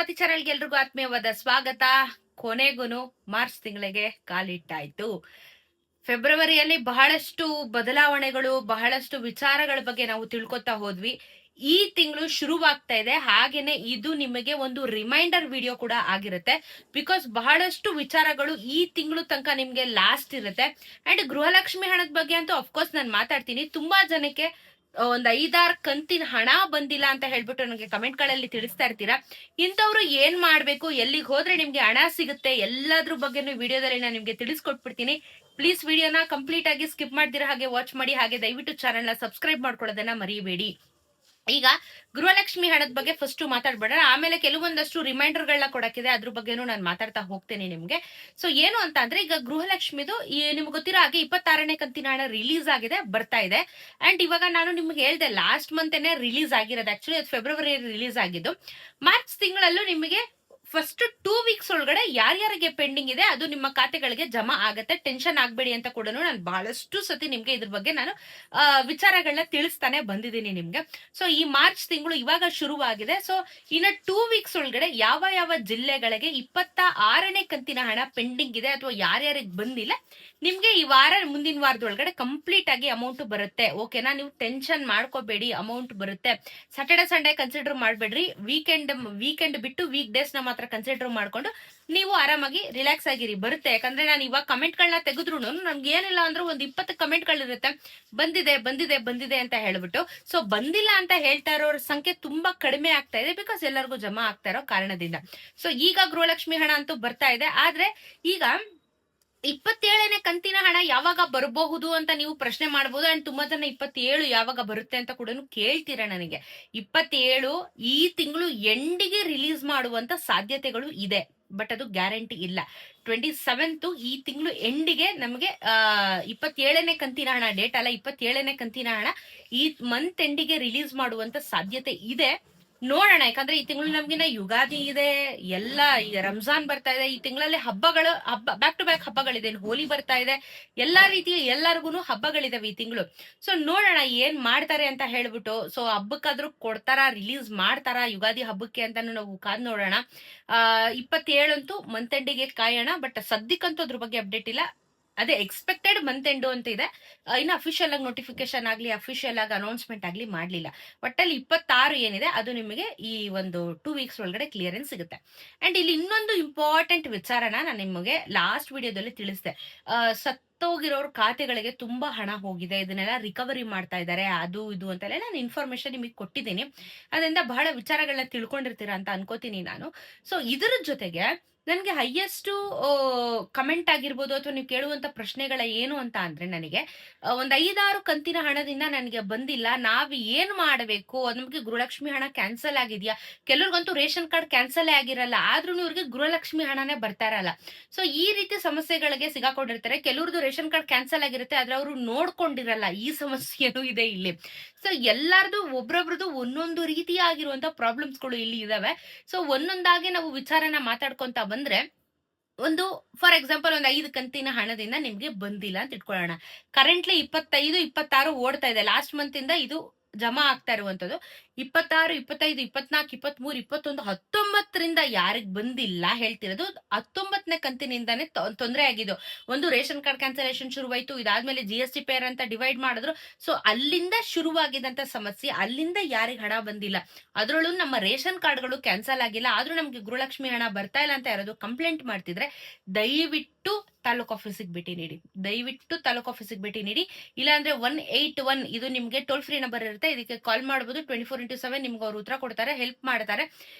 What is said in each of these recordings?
ಭದ್ರಾವತಿ ಚಾನೆಲ್ಗೆ ಎಲ್ರಿಗೂ ಆತ್ಮೀಯವಾದ ಸ್ವಾಗತ. ಕೊನೆಗೂ ಮಾರ್ಚ್ ತಿಂಗಳಿಗೆ ಕಾಲಿಟ್ಟಾಯ್ತು. ಫೆಬ್ರವರಿಯಲ್ಲಿ ಬಹಳಷ್ಟು ಬದಲಾವಣೆಗಳು, ಬಹಳಷ್ಟು ವಿಚಾರಗಳ ಬಗ್ಗೆ ನಾವು ತಿಳ್ಕೊತಾ ಹೋದ್ವಿ. ಈ ತಿಂಗಳು ಶುರುವಾಗ್ತಾ ಇದೆ, ಹಾಗೇನೆ ಇದು ನಿಮಗೆ ಒಂದು ರಿಮೈಂಡರ್ ವಿಡಿಯೋ ಕೂಡ ಆಗಿರುತ್ತೆ. ಬಿಕಾಸ್ ಬಹಳಷ್ಟು ವಿಚಾರಗಳು ಈ ತಿಂಗಳು ತನಕ ನಿಮ್ಗೆ ಲಾಸ್ಟ್ ಇರುತ್ತೆ. ಅಂಡ್ ಗೃಹಲಕ್ಷ್ಮಿ ಹಣದ ಬಗ್ಗೆ ಅಂತೂ ಅಫ್ಕೋರ್ಸ್ ನಾನು ಮಾತಾಡ್ತೀನಿ. ತುಂಬಾ ಜನಕ್ಕೆ ಒಂದ್ 5-6 ಕಂತಿನ ಹಣ ಬಂದಿಲ್ಲ ಅಂತ ಹೇಳ್ಬಿಟ್ಟು ನನಗೆ ಕಮೆಂಟ್ ಗಳಲ್ಲಿ ತಿಳಿಸ್ತಾ ಇರ್ತೀರಾ. ಇಂಥವ್ರು ಏನ್ ಮಾಡ್ಬೇಕು, ಎಲ್ಲಿಗೆ ಹೋದ್ರೆ ನಿಮ್ಗೆ ಹಣ ಸಿಗುತ್ತೆ, ಎಲ್ಲದ್ರ ಬಗ್ಗೆನೂ ವಿಡಿಯೋದಲ್ಲಿ ನಾನು ನಿಮ್ಗೆ ತಿಳಿಸ್ಕೊಟ್ಬಿಡ್ತೀನಿ. ಪ್ಲೀಸ್ ವಿಡಿಯೋನ ಕಂಪ್ಲೀಟ್ ಆಗಿ ಸ್ಕಿಪ್ ಮಾಡ್ದಿರ ಹಾಗೆ ವಾಚ್ ಮಾಡಿ. ಹಾಗೆ ದಯವಿಟ್ಟು ಚಾನೆಲ್ ನ ಸಬ್ಸ್ಕ್ರೈಬ್ ಮಾಡ್ಕೊಳ್ಳೋದನ್ನ ಮರಿಬೇಡಿ. ಈಗ ಗೃಹಲಕ್ಷ್ಮಿ ಹಣದ ಬಗ್ಗೆ ಫಸ್ಟ್ ಮಾತಾಡ್ಬೇಡ, ಆಮೇಲೆ ಕೆಲವೊಂದಷ್ಟು ರಿಮೈಂಡರ್ ಗಳನ್ನ ಕೊಡಕ್ಕಿದೆ, ಅದ್ರ ಬಗ್ಗೆನೂ ನಾನು ಮಾತಾಡ್ತಾ ಹೋಗ್ತೇನೆ ನಿಮ್ಗೆ. ಸೊ ಏನು ಅಂತ ಅಂದ್ರೆ, ಈಗ ಗೃಹಲಕ್ಷ್ಮಿದು ನಿಮ್ಗೆ ಗೊತ್ತಿರೋ ಹಾಗೆ 26ನೇ ಕಂತಿನ ಹಣ ರಿಲೀಸ್ ಆಗಿದೆ, ಬರ್ತಾ ಇದೆ. ಅಂಡ್ ಇವಾಗ ನಾನು ನಿಮ್ಗೆ ಹೇಳ್ದೆ ಲಾಸ್ಟ್ ಮಂತ್ ರಿಲೀಸ್ ಆಗಿರೋದು. ಆಕ್ಚುಲಿ ಅದು ಫೆಬ್ರವರಿ ರಿಲೀಸ್ ಆಗಿದ್ದು. ಮಾರ್ಚ್ ತಿಂಗಳಲ್ಲೂ ನಿಮಗೆ ಫಸ್ಟ್ 2 ವೀಕ್ಸ್ ಒಳಗಡೆ ಯಾರ್ಯಾರಿಗೆ ಪೆಂಡಿಂಗ್ ಇದೆ ಅದು ನಿಮ್ಮ ಖಾತೆಗಳಿಗೆ ಜಮಾ ಆಗತ್ತೆ. ಟೆನ್ಷನ್ ಆಗ್ಬೇಡಿ ಅಂತ ಕೂಡ ನಾನು ಬಹಳಷ್ಟು ಸತಿ ನಿಮ್ಗೆ ಇದ್ರ ಬಗ್ಗೆ ನಾನು ವಿಚಾರಗಳನ್ನ ತಿಳಿಸ್ತಾನೆ ಬಂದಿದ್ದೀನಿ ನಿಮ್ಗೆ. ಸೊ ಈ ಮಾರ್ಚ್ ತಿಂಗಳು ಇವಾಗ ಶುರುವಾಗಿದೆ. ಸೊ ಇನ್ನ 2 ವೀಕ್ಸ್ ಒಳಗಡೆ ಯಾವ ಯಾವ ಜಿಲ್ಲೆಗಳಿಗೆ 26ನೇ ಕಂತಿನ ಹಣ ಪೆಂಡಿಂಗ್ ಇದೆ ಅಥವಾ ಯಾರ್ಯಾರಿಗೆ ಬಂದಿಲ್ಲ, ನಿಮ್ಗೆ ಈ ವಾರ ಮುಂದಿನ ವಾರದೊಳಗಡೆ ಕಂಪ್ಲೀಟ್ ಆಗಿ ಅಮೌಂಟ್ ಬರುತ್ತೆ. ಓಕೆನಾ? ನೀವು ಟೆನ್ಷನ್ ಮಾಡ್ಕೋಬೇಡಿ, ಅಮೌಂಟ್ ಬರುತ್ತೆ. ಸ್ಯಾಟರ್ಡೆ ಸಂಡೇ ಕನ್ಸಿಡರ್ ಮಾಡ್ಬೇಡ್ರಿ. ವೀಕೆಂಡ್ ಬಿಟ್ಟು ವೀಕ್ ಡೇಸ್ ನ ಮಾತ್ರ ಕನ್ಸಿಡರ್ ಮಾಡ್ಕೊಂಡು ನೀವು ಆರಾಮಾಗಿ ರಿಲ್ಯಾಕ್ಸ್ ಆಗಿರಿ. ಬರುತ್ತೆ. ಯಾಕಂದ್ರೆ ನಾನು ಇವಾಗ ಕಮೆಂಟ್ ಗಳನ್ನ ತೆಗೆದ್ರು ನನ್ಗೆ ಏನಿಲ್ಲ ಅಂದ್ರೆ ಒಂದು 20 ಕಮೆಂಟ್ ಗಳಿರುತ್ತೆ, ಬಂದಿದೆ ಬಂದಿದೆ ಬಂದಿದೆ ಅಂತ ಹೇಳ್ಬಿಟ್ಟು. ಸೊ ಬಂದಿಲ್ಲ ಅಂತ ಹೇಳ್ತಾ ಇರೋರ ಸಂಖ್ಯೆ ತುಂಬಾ ಕಡಿಮೆ ಆಗ್ತಾ ಇದೆ, ಬಿಕಾಸ್ ಎಲ್ಲರಿಗೂ ಜಮಾ ಆಗ್ತಾ ಇರೋ ಕಾರಣದಿಂದ. ಸೊ ಈಗ ಗೃಹಲಕ್ಷ್ಮಿ ಹಣ ಅಂತೂ ಬರ್ತಾ ಇದೆ. ಆದ್ರೆ ಈಗ 27ನೇ ಕಂತಿನ ಹಣ ಯಾವಾಗ ಬರಬಹುದು ಅಂತ ನೀವು ಪ್ರಶ್ನೆ ಮಾಡಬಹುದು. ಅಂಡ್ ತುಂಬಾ ಜನ 27 ಯಾವಾಗ ಬರುತ್ತೆ ಅಂತ ಕೂಡ ಕೇಳ್ತೀರಾ ನನಗೆ. 27 ಈ ತಿಂಗಳು ಎಂಡಿಗೆ ರಿಲೀಸ್ ಮಾಡುವಂತ ಸಾಧ್ಯತೆಗಳು ಇದೆ, ಬಟ್ ಅದು ಗ್ಯಾರಂಟಿ ಇಲ್ಲ. 27th ಈ ತಿಂಗಳು ಎಂಡಿಗೆ ನಮಗೆ 27ನೇ ಕಂತಿನ ಹಣ, ಡೇಟ್ ಅಲ್ಲ, 27ನೇ ಕಂತಿನ ಹಣ ಈ ಮಂತ್ ಎಂಡಿಗೆ ರಿಲೀಸ್ ಮಾಡುವಂತ ಸಾಧ್ಯತೆ ಇದೆ. ನೋಡೋಣ. ಯಾಕಂದ್ರೆ ಈ ತಿಂಗಳು ನಮ್ಗಿನ ಯುಗಾದಿ ಇದೆ, ಎಲ್ಲ ಈಗ ರಂಜಾನ್ ಬರ್ತಾ ಇದೆ. ಈ ತಿಂಗಳಲ್ಲಿ ಹಬ್ಬ ಬ್ಯಾಕ್ ಟು ಬ್ಯಾಕ್ ಹಬ್ಬಗಳಿದೆ. ಹೋಲಿ ಬರ್ತಾ ಇದೆ, ಎಲ್ಲಾ ರೀತಿಯ ಎಲ್ಲರಿಗೂ ಹಬ್ಬಗಳಿದಾವೆ ಈ ತಿಂಗಳು. ಸೊ ನೋಡೋಣ ಏನ್ ಮಾಡ್ತಾರೆ ಅಂತ ಹೇಳ್ಬಿಟ್ಟು. ಸೊ ಹಬ್ಬಕ್ಕಾದ್ರೂ ಕೊಡ್ತಾರಾ, ರಿಲೀಸ್ ಮಾಡ್ತಾರಾ ಯುಗಾದಿ ಹಬ್ಬಕ್ಕೆ ಅಂತ ನಾವು ಕಾದ್ ನೋಡೋಣ. 27 ಅಂತೂ ಮಂತ್ ಎಂಡಿಗೆ ಕಾಯೋಣ. ಬಟ್ ಸದ್ಯಕ್ಕಂತೂ ಅದ್ರ ಬಗ್ಗೆ ಅಪ್ಡೇಟ್ ಇಲ್ಲ. ಅದೇ ಎಕ್ಸ್ಪೆಕ್ಟೆಡ್ ಮಂತ್ ಎಂಡು ಅಂತ ಇದೆ. ಇನ್ನು ಅಫಿಷಿಯಲ್ ಆಗಿ ನೋಟಿಫಿಕೇಶನ್ ಆಗ್ಲಿ, ಅಫಿಷಿಯಲ್ ಆಗಿ ಅನೌನ್ಸ್ಮೆಂಟ್ ಆಗ್ಲಿ ಮಾಡ್ಲಿಲ್ಲ. ಒಟ್ಟಲ್ಲಿ 26 ಏನಿದೆ ಅದು ನಿಮಗೆ ಈ ಒಂದು 2 ವೀಕ್ಸ್ ಒಳಗಡೆ ಕ್ಲಿಯರೆನ್ಸ್ ಸಿಗುತ್ತೆ. ಅಂಡ್ ಇಲ್ಲಿ ಇನ್ನೊಂದು ಇಂಪಾರ್ಟೆಂಟ್ ವಿಚಾರನ ನಾನು ನಿಮಗೆ ಲಾಸ್ಟ್ ವಿಡಿಯೋದಲ್ಲಿ ತಿಳಿಸಿದೆ. ಸತ್ತೋಗಿರೋರ್ ಖಾತೆಗಳಿಗೆ ತುಂಬಾ ಹಣ ಹೋಗಿದೆ, ಇದನ್ನೆಲ್ಲ ರಿಕವರಿ ಮಾಡ್ತಾ ಇದ್ದಾರೆ, ಅದು ಇದು ಅಂತೆಲ್ಲ ನಾನು ಇನ್ಫಾರ್ಮೇಶನ್ ನಿಮಗೆ ಕೊಟ್ಟಿದ್ದೀನಿ. ಅದರಿಂದ ಬಹಳ ವಿಚಾರಗಳನ್ನ ತಿಳ್ಕೊಂಡಿರ್ತೀರಾ ಅಂತ ಅನ್ಕೋತೀನಿ ನಾನು. ಸೊ ಇದರ ಜೊತೆಗೆ ನನ್ಗೆ ಹೈಯೆಸ್ಟ್ ಕಮೆಂಟ್ ಆಗಿರ್ಬೋದು ಅಥವಾ ನೀವು ಕೇಳುವಂತ ಪ್ರಶ್ನೆಗಳ ಏನು ಅಂತ ಅಂದ್ರೆ, ನನಗೆ ಒಂದ್ 5-6 ಕಂತಿನ ಹಣದಿಂದ ನನಗೆ ಬಂದಿಲ್ಲ, ನಾವ್ ಏನ್ ಮಾಡಬೇಕು, ನಮ್ಗೆ ಗೃಹಲಕ್ಷ್ಮಿ ಹಣ ಕ್ಯಾನ್ಸಲ್ ಆಗಿದ್ಯಾ. ಕೆಲವ್ರಿಗಂತೂ ರೇಷನ್ ಕಾರ್ಡ್ ಕ್ಯಾನ್ಸಲ್ ಆಗಿರಲ್ಲ, ಆದ್ರೂ ಇವ್ರಿಗೆ ಗೃಹಲಕ್ಷ್ಮಿ ಹಣನೇ ಬರ್ತಾ ಇರಲ್ಲ. ಸೊ ಈ ರೀತಿ ಸಮಸ್ಯೆಗಳಿಗೆ ಸಿಗಾಕೊಂಡಿರ್ತಾರೆ. ಕೆಲವ್ರದ್ದು ರೇಷನ್ ಕಾರ್ಡ್ ಕ್ಯಾನ್ಸಲ್ ಆಗಿರುತ್ತೆ, ಆದ್ರೆ ಅವರು ನೋಡ್ಕೊಂಡಿರಲ್ಲ. ಈ ಸಮಸ್ಯೆನೂ ಇದೆ ಇಲ್ಲಿ. ಸೊ ಎಲ್ಲಾರ್ದು ಒಬ್ರೊಬ್ರದ್ದು ಒಂದೊಂದು ರೀತಿಯಾಗಿರುವಂತ ಪ್ರಾಬ್ಲಮ್ಸ್ಗಳು ಇಲ್ಲಿ ಇದಾವೆ. ಸೊ ಒಂದೊಂದಾಗಿ ನಾವು ವಿಚಾರನ ಮಾತಾಡ್ಕೊಂತ ಬಂದ್ರೆ, ಒಂದು ಫಾರ್ ಎಕ್ಸಾಂಪಲ್ ಒಂದು 5 ಕಂತಿನ ಹಣದಿಂದ ನಿಮ್ಗೆ ಬಂದಿಲ್ಲ ಅಂತ ಇಟ್ಕೊಳ್ಳೋಣ. ಕರೆಂಟ್ಲಿ 25, 26 ಓಡ್ತಾ ಇದೆ. ಲಾಸ್ಟ್ ಮಂತ್ ಇಂದ ಇದು ಜಮಾ ಆಗ್ತಾ ಇರುವಂತದ್ದು. 26, 25, 24, 23, 21, 19ರಿಂದ ಯಾರಿಗ್ ಬಂದಿಲ್ಲ ಹೇಳ್ತಿರೋದು 19ನೇ ಕಂತಿನಿಂದಾನೇ ತೊಂದರೆ ಆಗಿದ್ದು. ಒಂದು ರೇಷನ್ ಕಾರ್ಡ್ ಕ್ಯಾನ್ಸಲೇಷನ್ ಶುರುವಾಯ್ತು, ಇದಾದ್ಮೇಲೆ GST ಪೇರ್ ಅಂತ ಡಿವೈಡ್ ಮಾಡಿದ್ರು. ಸೊ ಅಲ್ಲಿಂದ ಶುರುವಾಗಿದಂತ ಸಮಸ್ಯೆ, ಅಲ್ಲಿಂದ ಯಾರಿಗ್ ಹಣ ಬಂದಿಲ್ಲ. ಅದ್ರಲ್ಲೂ ನಮ್ಮ ರೇಷನ್ ಕಾರ್ಡ್ಗಳು ಕ್ಯಾನ್ಸಲ್ ಆಗಿಲ್ಲ, ಆದ್ರೂ ನಮ್ಗೆ ಗೃಹಲಕ್ಷ್ಮಿ ಹಣ ಬರ್ತಾ ಇಲ್ಲ ಅಂತ ಯಾರಾದ್ರು ಕಂಪ್ಲೇಂಟ್ ಮಾಡ್ತಿದ್ರೆ ದಯವಿಟ್ಟು ತಾಲೂಕ್ ಆಫೀಸಿಗೆ ಭೇಟಿ ನೀಡಿ. ದಯವಿಟ್ಟು ತಾಲೂಕ್ ಆಫೀಸಿಗೆ ಭೇಟಿ ನೀಡಿ. ಇಲ್ಲಾಂದ್ರೆ 181 ಇದು ನಿಮ್ಗೆ ಟೋಲ್ ಫ್ರೀ ನಂಬರ್ ಇರುತ್ತೆ, ಇದಕ್ಕೆ ಕಾಲ್ ಮಾಡಬಹುದು. 24x7 ನಿಮ್ಗೆ ಅವ್ರು ಉತ್ತರ ಕೊಡ್ತಾರೆ, ಹೆಲ್ಪ್ ಮಾಡ್ತಾರೆ.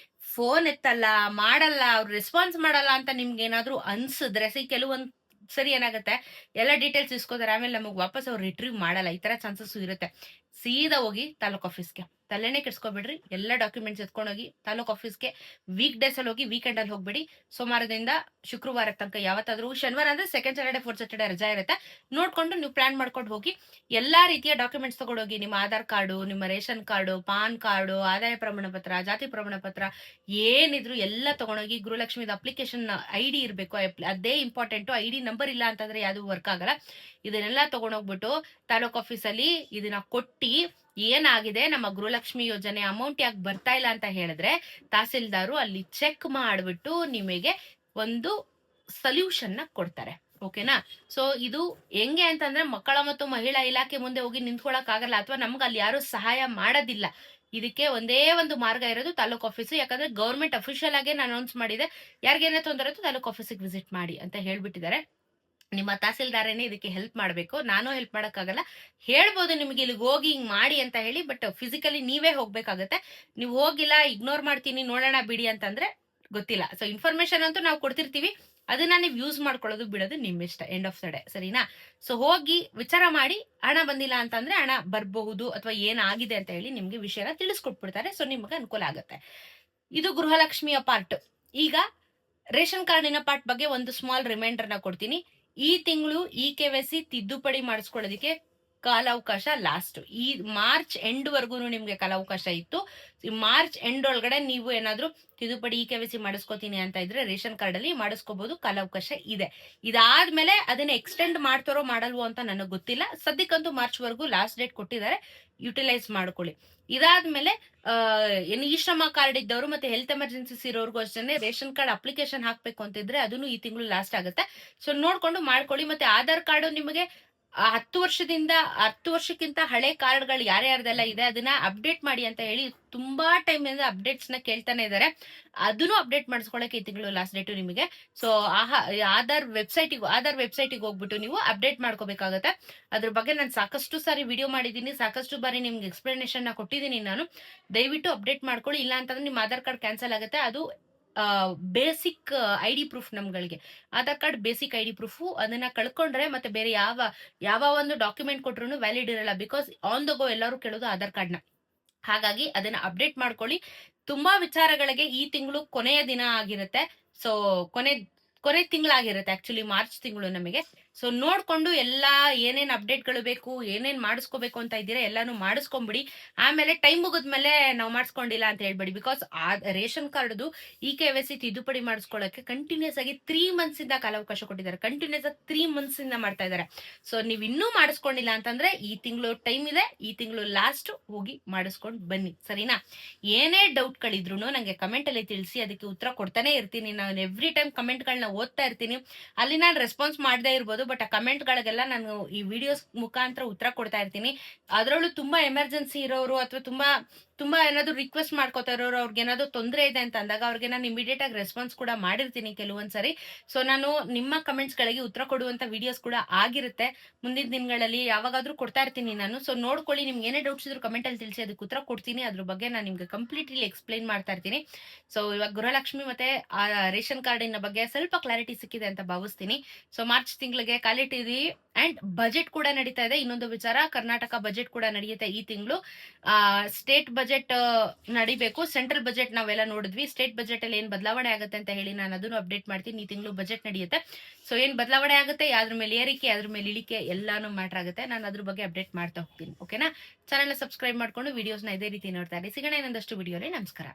ಫೋನ್ ಎತ್ತಲ್ಲ, ಮಾಡಲ್ಲ, ಅವ್ರು ರೆಸ್ಪಾನ್ಸ್ ಮಾಡಲ್ಲ ಅಂತ ನಿಮ್ಗೆ ಏನಾದ್ರು ಅನ್ಸಿದ್ರೆ, ಕೆಲವೊಂದ್ ಸರಿ ಏನಾಗುತ್ತೆ, ಎಲ್ಲ ಡೀಟೇಲ್ಸ್ ಇಸ್ಕೋತಾರೆ, ಆಮೇಲೆ ನಮಗ್ ವಾಪಸ್ ಅವ್ರು ರಿಟ್ರೀವ್ ಮಾಡಲ್ಲ. ಈ ತರ ಚಾನ್ಸಸ್ ಇರುತ್ತೆ. ಸೀದಾ ಹೋಗಿ ತಾಲೂಕ್ ಆಫೀಸ್ಗೆ, ತಲೆನೇ ಕೆಡ್ಸ್ಕೊಬೇಡ್ರಿ. ಎಲ್ಲ ಡಾಕ್ಯುಮೆಂಟ್ಸ್ ಎತ್ಕೊಂಡೋಗಿ ತಾಲೂಕ್ ಆಫೀಸ್ಗೆ. ವೀಕ್ ಡೇಸ್ ಅಲ್ಲಿ ಹೋಗಿ, ವೀಕೆಂಡ್ ಅಲ್ಲಿ ಹೋಗ್ಬೇಡಿ. ಸೋಮವಾರದಿಂದ ಶುಕ್ರವಾರ ತನಕ, ಯಾವತ್ತಾದ್ರೂ ಶನಿವಾರ ಅಂದ್ರೆ ಸೆಕೆಂಡ್ ಸ್ಯಾಟರ್ಡೆ, ಫೋರ್ತ್ ಸ್ಯಾಟರ್ಡೆ ರಜಾ ಇರುತ್ತೆ, ನೋಡ್ಕೊಂಡು ನೀವು ಪ್ಲಾನ್ ಮಾಡ್ಕೊಂಡು ಹೋಗಿ. ಎಲ್ಲಾ ರೀತಿಯ ಡಾಕ್ಯುಮೆಂಟ್ಸ್ ತಗೊಂಡೋಗಿ, ನಿಮ್ಮ ಆಧಾರ್ ಕಾರ್ಡು, ನಿಮ್ಮ ರೇಷನ್ ಕಾರ್ಡು, ಪಾನ್ ಕಾರ್ಡು, ಆದಾಯ ಪ್ರಮಾಣ ಪತ್ರ, ಜಾತಿ ಪ್ರಮಾಣ ಪತ್ರ ಏನಿದ್ರು ಎಲ್ಲ ತಗೊಂಡೋಗಿ. ಗೃಹಲಕ್ಷ್ಮಿದ ಅಪ್ಲಿಕೇಶನ್ ID ಇರ್ಬೇಕು, ಅದೇ ಇಂಪಾರ್ಟೆಂಟ್. ID ನಂಬರ್ ಇಲ್ಲ ಅಂತಂದ್ರೆ ಯಾವ್ದು ವರ್ಕ್ ಆಗಲ್ಲ. ಇದನ್ನೆಲ್ಲ ತಗೊಂಡೋಗ್ಬಿಟ್ಟು ತಾಲೂಕ್ ಆಫೀಸಲ್ಲಿ ಇದನ್ನ ಕೊಟ್ಟಿ ಏನಾಗಿದೆ ನಮ್ಮ ಗೃಹಲಕ್ಷ್ಮಿ ಯೋಜನೆ ಅಮೌಂಟ್ ಯಾಕೆ ಬರ್ತಾ ಇಲ್ಲ ಅಂತ ಹೇಳಿದ್ರೆ ತಹಸೀಲ್ದಾರು ಅಲ್ಲಿ ಚೆಕ್ ಮಾಡ್ಬಿಟ್ಟು ನಿಮಗೆ ಒಂದು ಸೊಲ್ಯೂಷನ್ ನ ಕೊಡ್ತಾರೆ. ಓಕೆನಾ? ಸೊ ಇದು ಹೆಂಗೆ ಅಂತಂದ್ರೆ ಮಕ್ಕಳ ಮತ್ತು ಮಹಿಳಾ ಇಲಾಖೆ ಮುಂದೆ ಹೋಗಿ ನಿಂತ್ಕೊಳಕ್ ಆಗಲ್ಲ, ಅಥವಾ ನಮ್ಗೆ ಅಲ್ಲಿ ಯಾರು ಸಹಾಯ ಮಾಡೋದಿಲ್ಲ. ಇದಕ್ಕೆ ಒಂದೇ ಒಂದು ಮಾರ್ಗ ಇರೋದು ತಾಲೂಕ್ ಆಫೀಸು. ಯಾಕಂದ್ರೆ ಗೌರ್ಮೆಂಟ್ ಅಫಿಷಿಯಲ್ ಆಗಿ ಅನೌನ್ಸ್ ಮಾಡಿದೆ, ಯಾರಿಗೇನೇ ತೊಂದರೆ ಇತ್ತು ತಾಲೂಕ್ ಆಫೀಸಿಗೆ ವಿಸಿಟ್ ಮಾಡಿ ಅಂತ ಹೇಳ್ಬಿಟ್ಟಿದ್ದಾರೆ. ನಿಮ್ಮ ತಹಸೀಲ್ದಾರೇನೆ ಇದಕ್ಕೆ ಹೆಲ್ಪ್ ಮಾಡ್ಬೇಕು, ನಾನು ಹೆಲ್ಪ್ ಮಾಡಕ್ಕಾಗಲ್ಲ. ಹೇಳ್ಬೋದು ನಿಮ್ಗೆ ಇಲ್ಲಿಗೆ ಹೋಗಿ ಹಿಂಗ್ ಮಾಡಿ ಅಂತ ಹೇಳಿ, ಬಟ್ ಫಿಸಿಕಲಿ ನೀವೇ ಹೋಗ್ಬೇಕಾಗತ್ತೆ. ನೀವು ಹೋಗಿಲ್ಲ, ಇಗ್ನೋರ್ ಮಾಡ್ತೀನಿ ನೋಡೋಣ ಬಿಡಿ ಅಂತಂದ್ರೆ ಗೊತ್ತಿಲ್ಲ. ಸೊ ಇನ್ಫಾರ್ಮೇಶನ್ ಅಂತೂ ನಾವು ಕೊಡ್ತಿರ್ತೀವಿ, ಅದನ್ನ ನೀವು ಯೂಸ್ ಮಾಡ್ಕೊಳ್ಳೋದು ಬಿಡೋದು ನಿಮ್ ಇಷ್ಟ, ಎಂಡ್ ಆಫ್ ದ ಡೇ. ಸರಿನಾ? ಸೊ ಹೋಗಿ ವಿಚಾರ ಮಾಡಿ, ಹಣ ಬಂದಿಲ್ಲ ಅಂತಂದ್ರೆ ಹಣ ಬರಬಹುದು ಅಥವಾ ಏನಾಗಿದೆ ಅಂತ ಹೇಳಿ ನಿಮ್ಗೆ ವಿಷಯನ ತಿಳಿಸ್ಕೊಟ್ಬಿಡ್ತಾರೆ. ಸೊ ನಿಮ್ಗೆ ಅನುಕೂಲ ಆಗುತ್ತೆ. ಇದು ಗೃಹಲಕ್ಷ್ಮಿಯ ಪಾರ್ಟ್. ಈಗ ರೇಷನ್ ಕಾರ್ಡಿನ ಪಾರ್ಟ್ ಬಗ್ಗೆ ಒಂದು ಸ್ಮಾಲ್ ರಿಮೈಂಡರ್ ನ ಕೊಡ್ತೀನಿ. ಈ ತಿಂಗಳು KYC ತಿದ್ದುಪಡಿ ಮಾಡಿಸ್ಕೊಳ್ಳೋದಕ್ಕೆ ಕಾಲಾವಕಾಶ ಲಾಸ್ಟ್. ಈ ಮಾರ್ಚ್ ಎಂಡ್ ವರ್ಗು ನಿಮ್ಗೆ ಕಾಲಾವಕಾಶ ಇತ್ತು. ಈ ಮಾರ್ಚ್ ಎಂಡ್ ಒಳಗಡೆ ನೀವು ಏನಾದ್ರೂ ತಿದ್ದುಪಡಿ KYC ಮಾಡಿಸ್ಕೋತೀನಿ ಅಂತ ಇದ್ರೆ ರೇಷನ್ ಕಾರ್ಡ್ ಅಲ್ಲಿ ಮಾಡಿಸ್ಕೋಬಹುದು, ಕಾಲಾವಕಾಶ ಇದೆ. ಇದಾದ್ಮೇಲೆ ಅದನ್ನ ಎಕ್ಸ್ಟೆಂಡ್ ಮಾಡ್ತಾರೋ ಮಾಡಲ್ವೋ ಅಂತ ನನಗೆ ಗೊತ್ತಿಲ್ಲ. ಸದ್ಯಕ್ಕಂತೂ ಮಾರ್ಚ್ ವರ್ಗು ಲಾಸ್ಟ್ ಡೇಟ್ ಕೊಟ್ಟಿದ್ದಾರೆ, ಯುಟಿಲೈಸ್ ಮಾಡ್ಕೊಳ್ಳಿ. ಇದಾದ್ಮೇಲೆ ಏನು ಈ ಶ್ರಮ ಕಾರ್ಡ್ ಇದ್ದವರು ಮತ್ತೆ ಹೆಲ್ತ್ ಎಮರ್ಜೆನ್ಸಿಸ್ ಇರೋರ್ಗೂ ಅಷ್ಟೇ ರೇಷನ್ ಕಾರ್ಡ್ ಅಪ್ಲಿಕೇಶನ್ ಹಾಕ್ಬೇಕು ಅಂತಿದ್ರೆ ಅದನ್ನು ಈ ತಿಂಗಳು ಲಾಸ್ಟ್ ಆಗುತ್ತೆ. ಸೊ ನೋಡ್ಕೊಂಡು ಮಾಡ್ಕೊಳ್ಳಿ. ಮತ್ತೆ ಆಧಾರ್ ಕಾರ್ಡ್ ನಿಮಗೆ 10 ವರ್ಷಕ್ಕಿಂತ ಹಳೆ ಕಾರ್ಡ್ಗಳು ಯಾರ್ಯಾರ್ದೆಲ್ಲ ಇದೆ ಅದನ್ನ ಅಪ್ಡೇಟ್ ಮಾಡಿ ಅಂತ ಹೇಳಿ ತುಂಬಾ ಟೈಮ್ ಇಂದ ಅಪ್ಡೇಟ್ಸ್ ನ ಕೇಳ್ತಾನೆ ಇದಾರೆ. ಅದನ್ನು ಅಪ್ಡೇಟ್ ಮಾಡಿಸ್ಕೊಳಕ್ಕೆ ಈ ತಿಂಗಳು ಲಾಸ್ಟ್ ಡೇಟು ನಿಮಗೆ. ಸೊ ಆಧಾರ್ ವೆಬ್ಸೈಟಿಗೆ ಹೋಗ್ಬಿಟ್ಟು ನೀವು ಅಪ್ಡೇಟ್ ಮಾಡ್ಕೋಬೇಕಾಗತ್ತೆ. ಅದ್ರ ಬಗ್ಗೆ ನಾನು ಸಾಕಷ್ಟು ಸಾರಿ ವಿಡಿಯೋ ಮಾಡಿದ್ದೀನಿ, ಸಾಕಷ್ಟು ಬಾರಿ ನಿಮ್ಗೆ ಎಕ್ಸ್ಪ್ಲನೇಷನ್ ನ ಕೊಟ್ಟಿದ್ದೀನಿ ನಾನು. ದಯವಿಟ್ಟು ಅಪ್ಡೇಟ್ ಮಾಡ್ಕೊಳ್ಳಿ, ಇಲ್ಲ ಅಂತಂದ್ರೆ ನಿಮ್ಮ ಆಧಾರ್ ಕಾರ್ಡ್ ಕ್ಯಾನ್ಸಲ್ ಆಗುತ್ತೆ. ಅದು ಬೇಸಿಕ್ ID ಪ್ರೂಫ್ ನಮ್ಗಳಿಗೆ. Aadhaar card basic ID proof. ಅದನ್ನ ಕಳ್ಕೊಂಡ್ರೆ ಮತ್ತೆ ಬೇರೆ ಯಾವ ಒಂದು ಡಾಕ್ಯುಮೆಂಟ್ ಕೊಟ್ರು ವ್ಯಾಲಿಡ್ ಇರಲ್ಲ. ಬಿಕಾಸ್ ಆನ್ ದ ಗೋ ಎಲ್ಲರೂ ಕೇಳೋದು ಆಧಾರ್ ಕಾರ್ಡ್ನ. ಹಾಗಾಗಿ ಅದನ್ನ ಅಪ್ಡೇಟ್ ಮಾಡ್ಕೊಳ್ಳಿ. ತುಂಬಾ ವಿಚಾರಗಳಿಗೆ ಈ ತಿಂಗಳು ಕೊನೆಯ ದಿನ ಆಗಿರುತ್ತೆ. ಸೊ ಕೊನೆ ತಿಂಗಳಾಗಿರುತ್ತೆ ಆಕ್ಚುಲಿ, ಮಾರ್ಚ್ ತಿಂಗಳು ನಮಗೆ. ಸೊ ನೋಡ್ಕೊಂಡು ಎಲ್ಲಾ ಏನೇನ್ ಅಪ್ಡೇಟ್ಗಳು ಬೇಕು, ಏನೇನ್ ಮಾಡಿಸ್ಕೋಬೇಕು ಅಂತ ಇದ್ದೀರಾ ಎಲ್ಲಾನು ಮಾಡಿಸ್ಕೊಂಬಿಡಿ. ಆಮೇಲೆ ಟೈಮ್ ಮುಗಿದ್ಮೇಲೆ ನಾವು ಮಾಡಿಸ್ಕೊಂಡಿಲ್ಲ ಅಂತ ಹೇಳ್ಬೇಡಿ. ಬಿಕಾಸ್ ಆ ರೇಷನ್ ಕಾರ್ಡ್ದು KYC ತಿದ್ದುಪಡಿ ಮಾಡಿಸ್ಕೊಳ್ಳೋಕೆ ಕಂಟಿನ್ಯೂಸ್ ಆಗಿ 3 months ಇಂದ ಕಾಲಾವಕಾಶ ಕೊಟ್ಟಿದ್ದಾರೆ. ಕಂಟಿನ್ಯೂಸ್ ಆಗಿ 3 months ಇಂದ ಮಾಡ್ತಾ ಇದ್ದಾರೆ. ಸೊ ನೀವ್ ಇನ್ನೂ ಮಾಡಿಸ್ಕೊಂಡಿಲ್ಲ ಅಂತಂದ್ರೆ ಈ ತಿಂಗಳು ಟೈಮ್ ಇದೆ, ಈ ತಿಂಗಳು ಲಾಸ್ಟ್ ಹೋಗಿ ಮಾಡಿಸ್ಕೊಂಡು ಬನ್ನಿ. ಸರಿನಾ? ಏನೇ ಡೌಟ್ ಗಳಿದ್ರು ನಂಗೆ ಕಮೆಂಟ್ ಅಲ್ಲಿ ತಿಳಿಸಿ, ಅದಕ್ಕೆ ಉತ್ತರ ಕೊಡ್ತಾನೆ ಇರ್ತೀನಿ. ನಾನು ಎವ್ರಿ ಟೈಮ್ ಕಮೆಂಟ್ ಗಳನ್ನ ಓದ್ತಾ ಇರ್ತೀನಿ. ಅಲ್ಲಿ ನಾನು ರೆಸ್ಪಾನ್ಸ್ ಮಾಡದೇ ಇರ್ಬೋದು, ಬಟ್ ಆ ಕಮೆಂಟ್ ಗಳಿಗೆಲ್ಲ ನಾನು ಈ ವಿಡಿಯೋಸ್ ಮುಖಾಂತರ ಉತ್ತರ ಕೊಡ್ತಾ ಇರ್ತೀನಿ. ಅದರಲ್ಲೂ ತುಂಬಾ ಎಮರ್ಜೆನ್ಸಿ ಇರೋರು ಅಥವಾ ತುಂಬಾ ಏನಾದ್ರು ರಿಕ್ವೆಸ್ಟ್ ಮಾಡ್ಕೋತಾ ಇರೋರು, ಅವ್ರಿಗೆ ಏನಾದ್ರು ತೊಂದರೆ ಇದೆ ಅಂತ ಅಂದಾಗ ಅವ್ರಿಗೆ ನಾನು ಇಮಿಡಿಯೇಟ್ ಆಗಿ ರೆಸ್ಪಾನ್ಸ್ ಕೂಡ ಮಾಡಿರ್ತೀನಿ ಕೆಲವೊಂದ್ಸರಿ. ಸೊ ನಾನು ನಿಮ್ಮ ಕಮೆಂಟ್ಸ್ ಗಳಿಗೆ ಉತ್ತರ ಕೊಡುವಂತ ವಿಡಿಯೋಸ್ ಕೂಡ ಆಗಿರುತ್ತೆ ಮುಂದಿನ ದಿನಗಳಲ್ಲಿ, ಯಾವಾಗಾದ್ರೂ ಕೊಡ್ತಾ ಇರ್ತೀನಿ ನಾನು. ಸೊ ನೋಡ್ಕೊಳ್ಳಿ, ನಿಮ್ಗೆ ಏನೇ ಡೌಟ್ಸ್ ಇದ್ರು ಕಮೆಂಟ್ ಅಲ್ಲಿ ತಿಳಿಸಿ, ಅದಕ್ಕೆ ಉತ್ತರ ಕೊಡ್ತೀನಿ. ಅದ್ರ ಬಗ್ಗೆ ನಾನು ನಿಮ್ಗೆ ಕಂಪ್ಲೀಟ್ಲಿ ಎಕ್ಸ್ಪ್ಲೈನ್ ಮಾಡ್ತಾ ಇರ್ತೀನಿ. ಸೊ ಇವಾಗ ಗೃಹಲಕ್ಷ್ಮಿ ಮತ್ತೆ ಆ ರೇಷನ್ ಕಾರ್ಡಿನ ಬಗ್ಗೆ ಸ್ವಲ್ಪ ಕ್ಲಾರಿಟಿ ಸಿಕ್ಕಿದೆ ಅಂತ ಭಾವಿಸ್ತೀನಿ. ಸೊ ಮಾರ್ಚ್ ತಿಂಗಳಿಗೆ ಕಾಲಿಟ್ಟಿದೀವಿ. ಅಂಡ್ ಬಜೆಟ್ ಕೂಡ ನಡೀತಾ ಇದೆ. ಇನ್ನೊಂದು ವಿಚಾರ, ಕರ್ನಾಟಕ ಬಜೆಟ್ ಕೂಡ ನಡೆಯುತ್ತೆ ಈ ತಿಂಗಳು. ಸ್ಟೇಟ್ ಬಜೆಟ್ ನಡಿಬೇಕು. ಸೆಂಟ್ರಲ್ ಬಜೆಟ್ ನಾವೆಲ್ಲ ನೋಡಿದ್ವಿ. ಸ್ಟೇಟ್ ಬಜೆಟ್ ಅಲ್ಲಿ ಏನ್ ಬದಲಾವಣೆ ಆಗುತ್ತೆ ಅಂತ ಹೇಳಿ ನಾನು ಅದನ್ನು ಅಪ್ಡೇಟ್ ಮಾಡ್ತೀನಿ. ಈ ತಿಂಗಳು ಬಜೆಟ್ ನಡೆಯುತ್ತೆ. ಸೊ ಏನ್ ಬದಲಾವಣೆ ಆಗುತ್ತೆ, ಯಾವ್ದ್ರ ಮೇಲೆ ಏರಿಕೆ, ಅದ್ರ ಮೇಲೆ ಇಳಿಕೆ ಎಲ್ಲಾನು ಮ್ಯಾಟರ್ ಆಗುತ್ತೆ. ನಾನು ಅದ್ರ ಬಗ್ಗೆ ಅಪ್ಡೇಟ್ ಮಾಡ್ತಾ ಹೋಗ್ತೀನಿ. ಓಕೆನಾ? ಚಾನೆಲ್ ಸಬ್ಸ್ಕ್ರೈಬ್ ಮಾಡ್ಕೊಂಡು ವಿಡಿಯೋಸ್ನ ಇದೇ ರೀತಿ ನೋಡ್ತಾ ಇರಿ. ಸಿಗೋಣ ಇನ್ನೊಂದಷ್ಟು ವಿಡಿಯೋಲಿ. ನಮಸ್ಕಾರ.